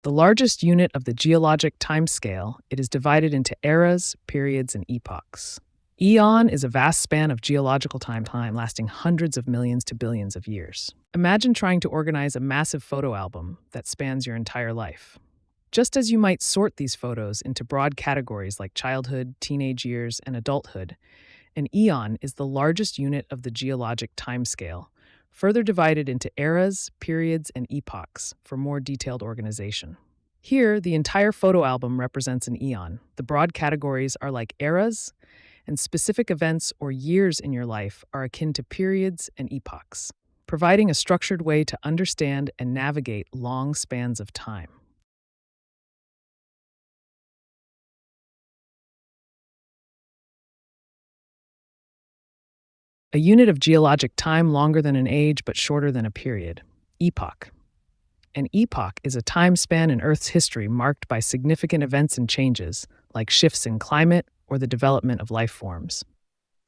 The largest unit of the geologic timescale, it is divided into eras, periods, and epochs. Eon is a vast span of geological time lasting hundreds of millions to billions of years. Imagine trying to organize a massive photo album that spans your entire life. Just as you might sort these photos into broad categories like childhood, teenage years, and adulthood, an eon is the largest unit of the geologic timescale, further divided into eras, periods, and epochs for more detailed organization. Here, the entire photo album represents an eon. The broad categories are like eras, and specific events or years in your life are akin to periods and epochs, providing a structured way to understand and navigate long spans of time. A unit of geologic time longer than an age but shorter than a period. Epoch. An epoch is a time span in Earth's history marked by significant events and changes, like shifts in climate or the development of life forms.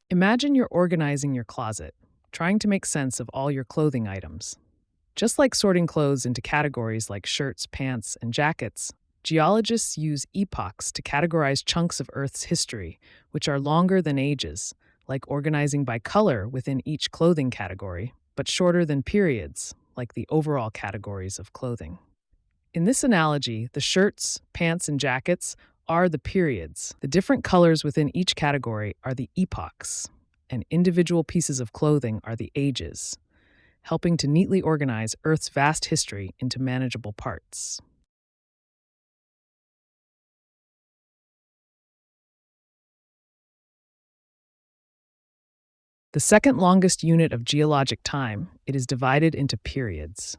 Imagine you're organizing your closet, trying to make sense of all your clothing items. Just like sorting clothes into categories like shirts, pants, and jackets, geologists use epochs to categorize chunks of Earth's history, which are longer than ages, like organizing by color within each clothing category, but shorter than periods, like the overall categories of clothing. In this analogy, the shirts, pants, and jackets are the periods. The different colors within each category are the epochs, and individual pieces of clothing are the ages, helping to neatly organize Earth's vast history into manageable parts. The second longest unit of geologic time, it is divided into periods.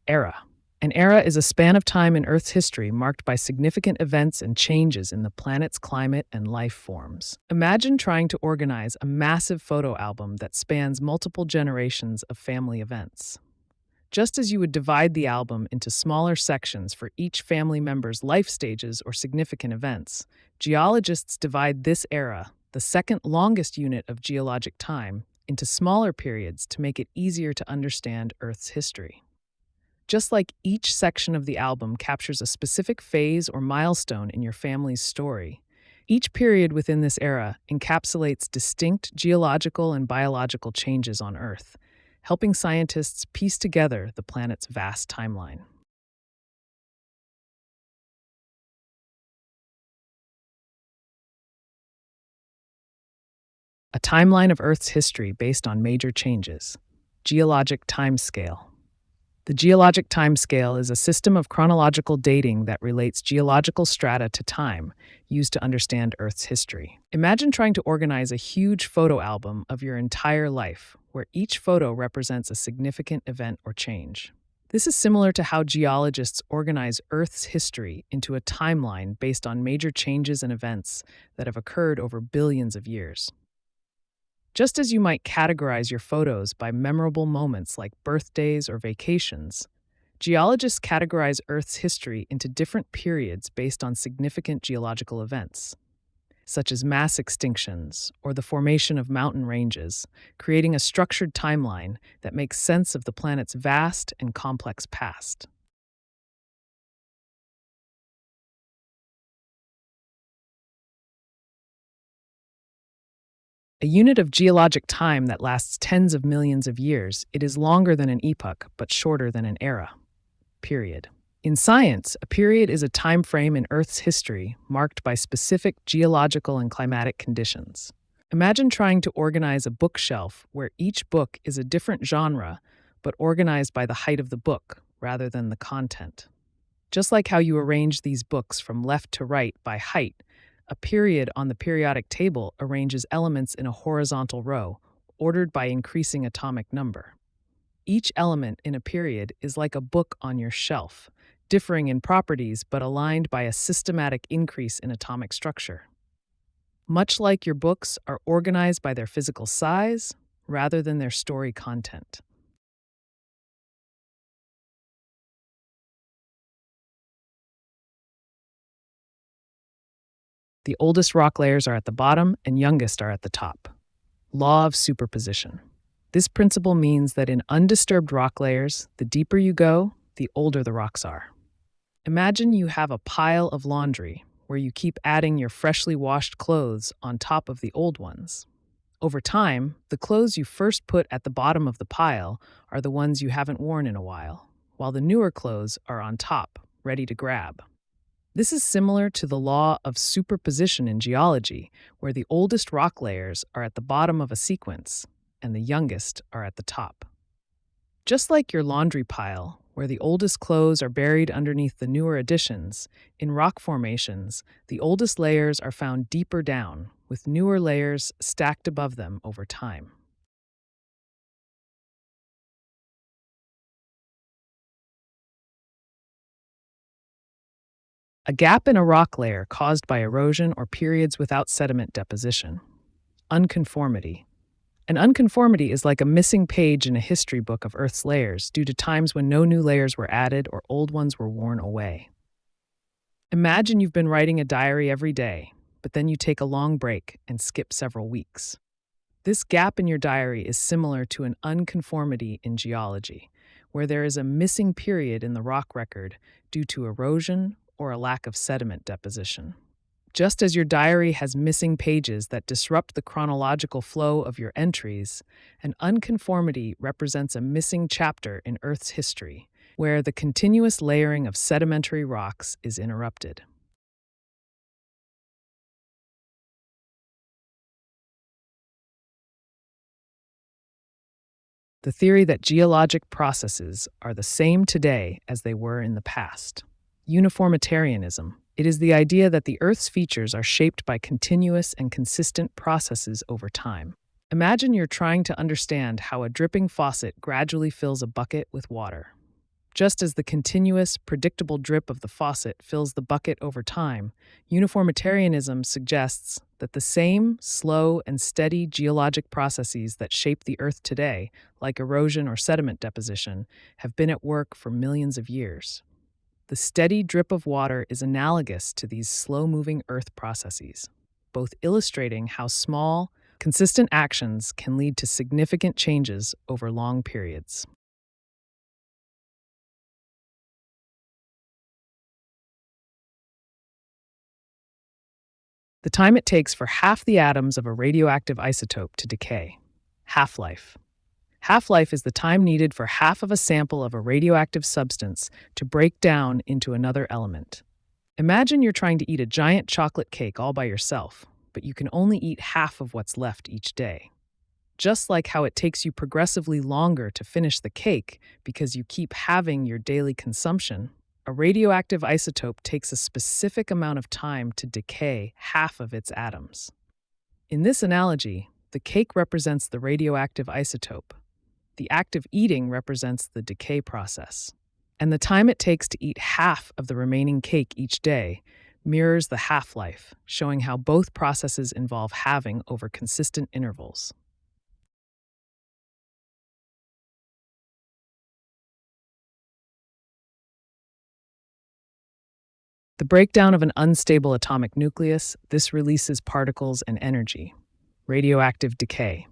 Era. An era is a span of time in Earth's history marked by significant events and changes in the planet's climate and life forms. Imagine trying to organize a massive photo album that spans multiple generations of family events. Just as you would divide the album into smaller sections for each family member's life stages or significant events, geologists divide this era, the second longest unit of geologic time, into smaller periods to make it easier to understand Earth's history. Just like each section of the album captures a specific phase or milestone in your family's story, each period within this era encapsulates distinct geological and biological changes on Earth, helping scientists piece together the planet's vast timeline. A timeline of Earth's history based on major changes. Geologic timescale. The geologic timescale is a system of chronological dating that relates geological strata to time, used to understand Earth's history. Imagine trying to organize a huge photo album of your entire life, where each photo represents a significant event or change. This is similar to how geologists organize Earth's history into a timeline based on major changes and events that have occurred over billions of years. Just as you might categorize your photos by memorable moments like birthdays or vacations, geologists categorize Earth's history into different periods based on significant geological events, such as mass extinctions or the formation of mountain ranges, creating a structured timeline that makes sense of the planet's vast and complex past. A unit of geologic time that lasts tens of millions of years, it is longer than an epoch but shorter than an era. Period. In science, a period is a time frame in Earth's history marked by specific geological and climatic conditions. Imagine trying to organize a bookshelf where each book is a different genre but organized by the height of the book rather than the content. Just like how you arrange these books from left to right by height, a period on the periodic table arranges elements in a horizontal row, ordered by increasing atomic number. Each element in a period is like a book on your shelf, differing in properties but aligned by a systematic increase in atomic structure. Much like your books are organized by their physical size rather than their story content. The oldest rock layers are at the bottom and youngest are at the top. Law of superposition. This principle means that in undisturbed rock layers, the deeper you go, the older the rocks are. Imagine you have a pile of laundry where you keep adding your freshly washed clothes on top of the old ones. Over time, the clothes you first put at the bottom of the pile are the ones you haven't worn in a while the newer clothes are on top, ready to grab. This is similar to the law of superposition in geology, where the oldest rock layers are at the bottom of a sequence and the youngest are at the top. Just like your laundry pile, where the oldest clothes are buried underneath the newer additions, in rock formations, the oldest layers are found deeper down, with newer layers stacked above them over time. A gap in a rock layer caused by erosion or periods without sediment deposition. Unconformity. An unconformity is like a missing page in a history book of Earth's layers due to times when no new layers were added or old ones were worn away. Imagine you've been writing a diary every day, but then you take a long break and skip several weeks. This gap in your diary is similar to an unconformity in geology, where there is a missing period in the rock record due to erosion or a lack of sediment deposition. Just as your diary has missing pages that disrupt the chronological flow of your entries, an unconformity represents a missing chapter in Earth's history, where the continuous layering of sedimentary rocks is interrupted. The theory that geologic processes are the same today as they were in the past. Uniformitarianism. It is the idea that the Earth's features are shaped by continuous and consistent processes over time. Imagine you're trying to understand how a dripping faucet gradually fills a bucket with water. Just as the continuous, predictable drip of the faucet fills the bucket over time, uniformitarianism suggests that the same slow and steady geologic processes that shape the Earth today, like erosion or sediment deposition, have been at work for millions of years. The steady drip of water is analogous to these slow-moving Earth processes, both illustrating how small, consistent actions can lead to significant changes over long periods. The time it takes for half the atoms of a radioactive isotope to decay. Half-life. Half-life is the time needed for half of a sample of a radioactive substance to break down into another element. Imagine you're trying to eat a giant chocolate cake all by yourself, but you can only eat half of what's left each day. Just like how it takes you progressively longer to finish the cake because you keep having your daily consumption, a radioactive isotope takes a specific amount of time to decay half of its atoms. In this analogy, the cake represents the radioactive isotope. The act of eating represents the decay process. And the time it takes to eat half of the remaining cake each day mirrors the half-life, showing how both processes involve halving over consistent intervals. The breakdown of an unstable atomic nucleus, this releases particles and energy. Radioactive decay.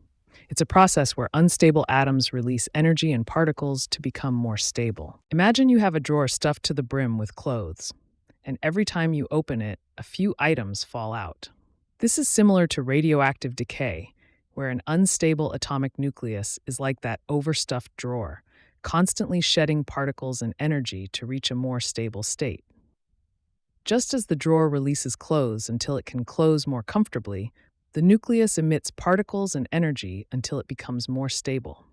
It's a process where unstable atoms release energy and particles to become more stable. Imagine you have a drawer stuffed to the brim with clothes, and every time you open it, a few items fall out. This is similar to radioactive decay, where an unstable atomic nucleus is like that overstuffed drawer, constantly shedding particles and energy to reach a more stable state. Just as the drawer releases clothes until it can close more comfortably, the nucleus emits particles and energy until it becomes more stable.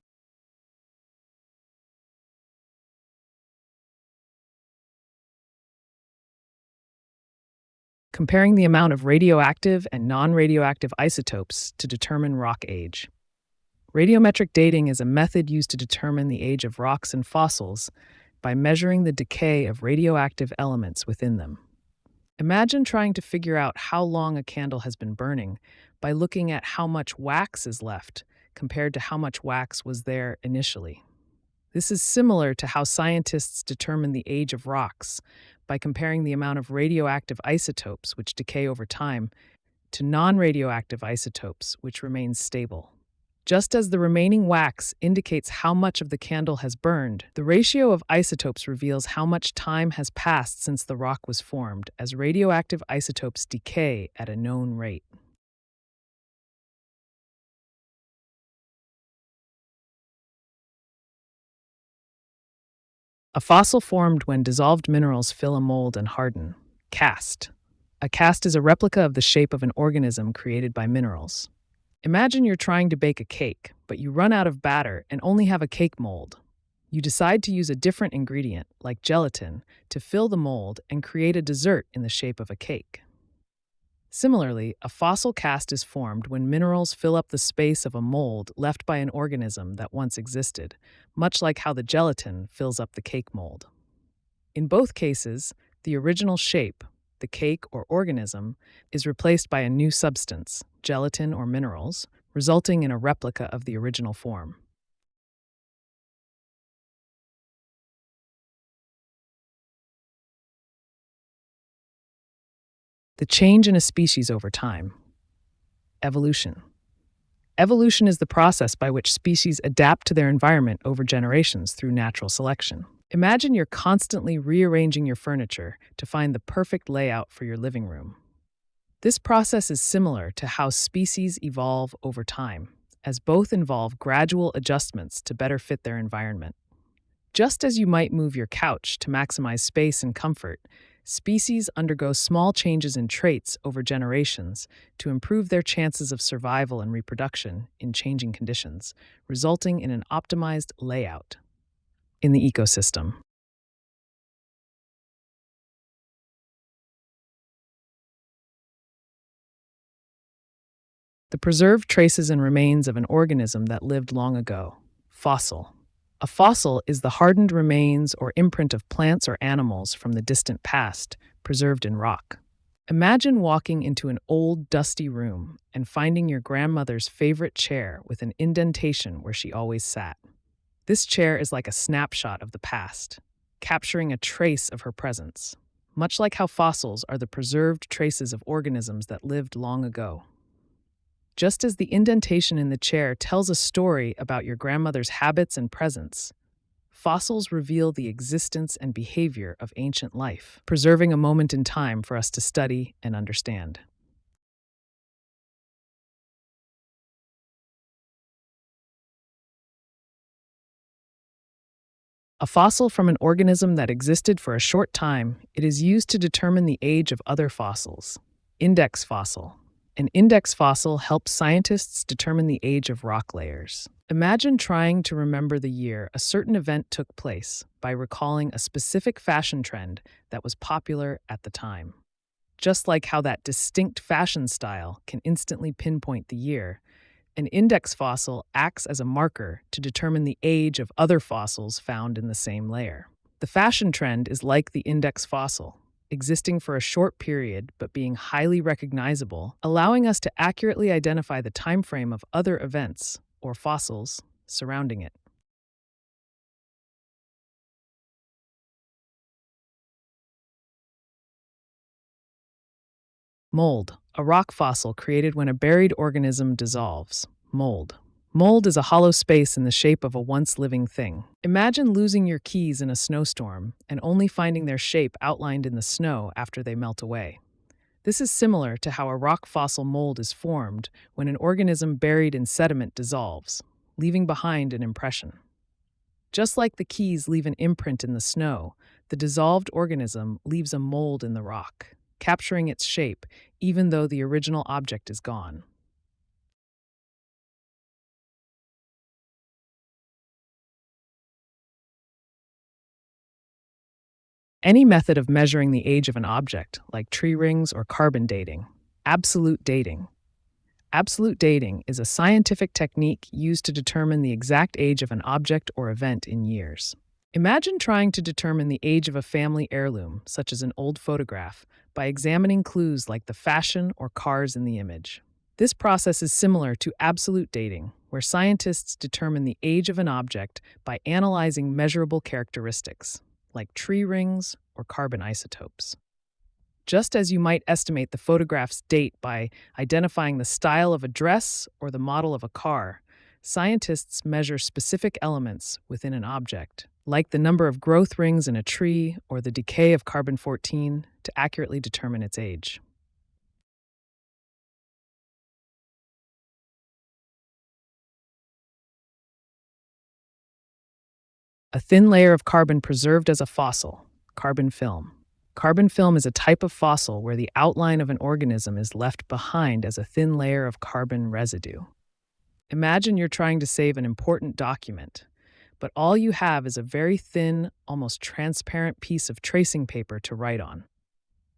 Comparing the amount of radioactive and non-radioactive isotopes to determine rock age. Radiometric dating is a method used to determine the age of rocks and fossils by measuring the decay of radioactive elements within them. Imagine trying to figure out how long a candle has been burning by looking at how much wax is left compared to how much wax was there initially. This is similar to how scientists determine the age of rocks by comparing the amount of radioactive isotopes, which decay over time, to non-radioactive isotopes, which remain stable. Just as the remaining wax indicates how much of the candle has burned, the ratio of isotopes reveals how much time has passed since the rock was formed, as radioactive isotopes decay at a known rate. A fossil formed when dissolved minerals fill a mold and harden. Cast. A cast is a replica of the shape of an organism created by minerals. Imagine you're trying to bake a cake, but you run out of batter and only have a cake mold. You decide to use a different ingredient, like gelatin, to fill the mold and create a dessert in the shape of a cake. Similarly, a fossil cast is formed when minerals fill up the space of a mold left by an organism that once existed, much like how the gelatin fills up the cake mold. In both cases, the original shape, the cake or organism, is replaced by a new substance, gelatin or minerals, resulting in a replica of the original form. The change in a species over time. Evolution. Evolution is the process by which species adapt to their environment over generations through natural selection. Imagine you're constantly rearranging your furniture to find the perfect layout for your living room. This process is similar to how species evolve over time, as both involve gradual adjustments to better fit their environment. Just as you might move your couch to maximize space and comfort, species undergo small changes in traits over generations to improve their chances of survival and reproduction in changing conditions, resulting in an optimized layout in the ecosystem. The preserved traces and remains of an organism that lived long ago. Fossil. A fossil is the hardened remains or imprint of plants or animals from the distant past, preserved in rock. Imagine walking into an old, dusty room and finding your grandmother's favorite chair with an indentation where she always sat. This chair is like a snapshot of the past, capturing a trace of her presence, much like how fossils are the preserved traces of organisms that lived long ago. Just as the indentation in the chair tells a story about your grandmother's habits and presence, fossils reveal the existence and behavior of ancient life, preserving a moment in time for us to study and understand. A fossil from an organism that existed for a short time, it is used to determine the age of other fossils. Index fossil. An index fossil helps scientists determine the age of rock layers. Imagine trying to remember the year a certain event took place by recalling a specific fashion trend that was popular at the time. Just like how that distinct fashion style can instantly pinpoint the year, an index fossil acts as a marker to determine the age of other fossils found in the same layer. The fashion trend is like the index fossil, existing for a short period but being highly recognizable, allowing us to accurately identify the time frame of other events, or fossils, surrounding it. Mold, a rock fossil created when a buried organism dissolves. Mold. Mold is a hollow space in the shape of a once living thing. Imagine losing your keys in a snowstorm and only finding their shape outlined in the snow after they melt away. This is similar to how a rock fossil mold is formed when an organism buried in sediment dissolves, leaving behind an impression. Just like the keys leave an imprint in the snow, the dissolved organism leaves a mold in the rock, capturing its shape even though the original object is gone. Any method of measuring the age of an object, like tree rings or carbon dating. Absolute dating. Absolute dating is a scientific technique used to determine the exact age of an object or event in years. Imagine trying to determine the age of a family heirloom, such as an old photograph, by examining clues like the fashion or cars in the image. This process is similar to absolute dating, where scientists determine the age of an object by analyzing measurable characteristics, like tree rings or carbon isotopes. Just as you might estimate the photograph's date by identifying the style of a dress or the model of a car, Scientists measure specific elements within an object, like the number of growth rings in a tree or the decay of carbon 14, to accurately determine its age. A thin layer of carbon preserved as a fossil, carbon film. Carbon film is a type of fossil where the outline of an organism is left behind as a thin layer of carbon residue. Imagine you're trying to save an important document, but all you have is a very thin, almost transparent piece of tracing paper to write on.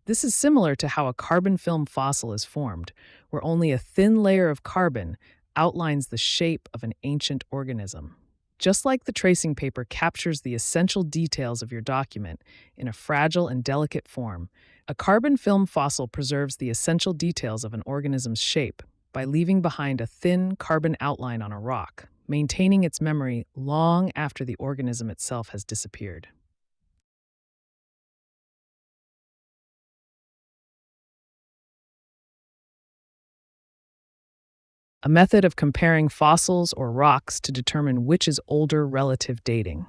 This is similar to how a carbon film fossil is formed, where only a thin layer of carbon outlines the shape of an ancient organism. Just like the tracing paper captures the essential details of your document in a fragile and delicate form, a carbon film fossil preserves the essential details of an organism's shape by leaving behind a thin carbon outline on a rock, maintaining its memory long after the organism itself has disappeared. A method of comparing fossils or rocks to determine which is older. Relative dating.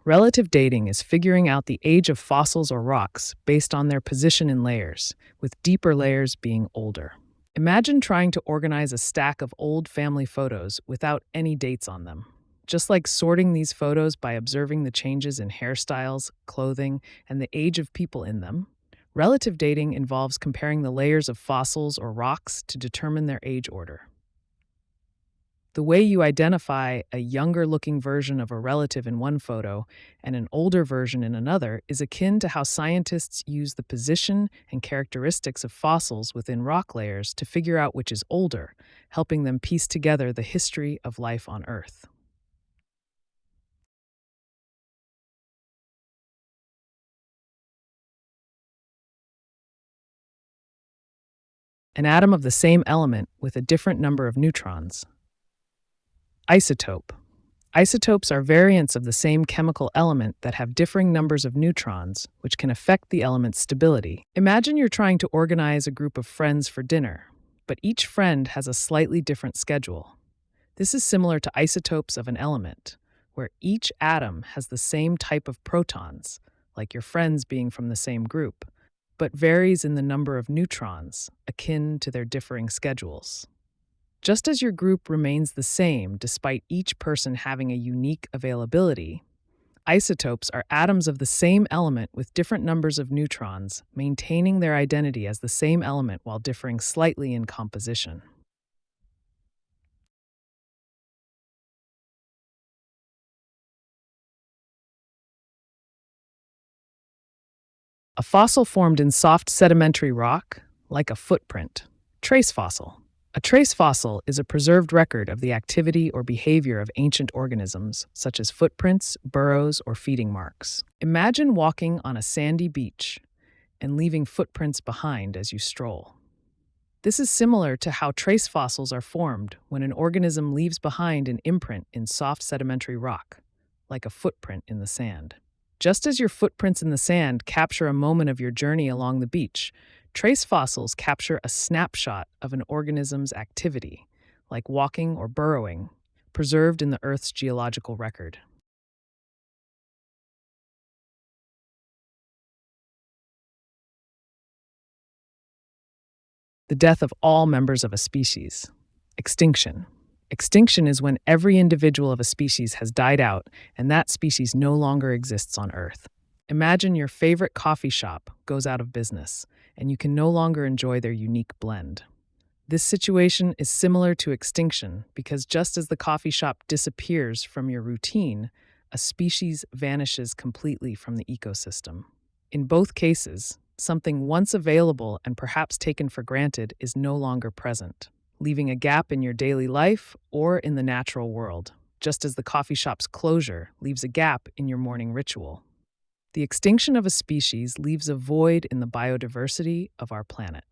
Relative dating is figuring out the age of fossils or rocks based on their position in layers, with deeper layers being older. Imagine trying to organize a stack of old family photos without any dates on them. Just like sorting these photos by observing the changes in hairstyles, clothing, and the age of people in them, relative dating involves comparing the layers of fossils or rocks to determine their age order. The way you identify a younger-looking version of a relative in one photo and an older version in another is akin to how scientists use the position and characteristics of fossils within rock layers to figure out which is older, helping them piece together the history of life on Earth. An atom of the same element with a different number of neutrons. Isotope. Isotopes are variants of the same chemical element that have differing numbers of neutrons, which can affect the element's stability. Imagine you're trying to organize a group of friends for dinner, but each friend has a slightly different schedule. This is similar to isotopes of an element, where each atom has the same type of protons, like your friends being from the same group, but varies in the number of neutrons, akin to their differing schedules. Just as your group remains the same despite each person having a unique availability, isotopes are atoms of the same element with different numbers of neutrons, maintaining their identity as the same element while differing slightly in composition. A fossil formed in soft sedimentary rock, like a footprint. Trace fossil. A trace fossil is a preserved record of the activity or behavior of ancient organisms, such as footprints, burrows, or feeding marks. Imagine walking on a sandy beach and leaving footprints behind as you stroll. This is similar to how trace fossils are formed when an organism leaves behind an imprint in soft sedimentary rock, like a footprint in the sand. Just as your footprints in the sand capture a moment of your journey along the beach, trace fossils capture a snapshot of an organism's activity, like walking or burrowing, preserved in the Earth's geological record. The death of all members of a species. Extinction. Extinction is when every individual of a species has died out and that species no longer exists on Earth. Imagine your favorite coffee shop goes out of business and you can no longer enjoy their unique blend. This situation is similar to extinction because just as the coffee shop disappears from your routine, a species vanishes completely from the ecosystem. In both cases, something once available and perhaps taken for granted is no longer present, leaving a gap in your daily life or in the natural world, just as the coffee shop's closure leaves a gap in your morning ritual. The extinction of a species leaves a void in the biodiversity of our planet.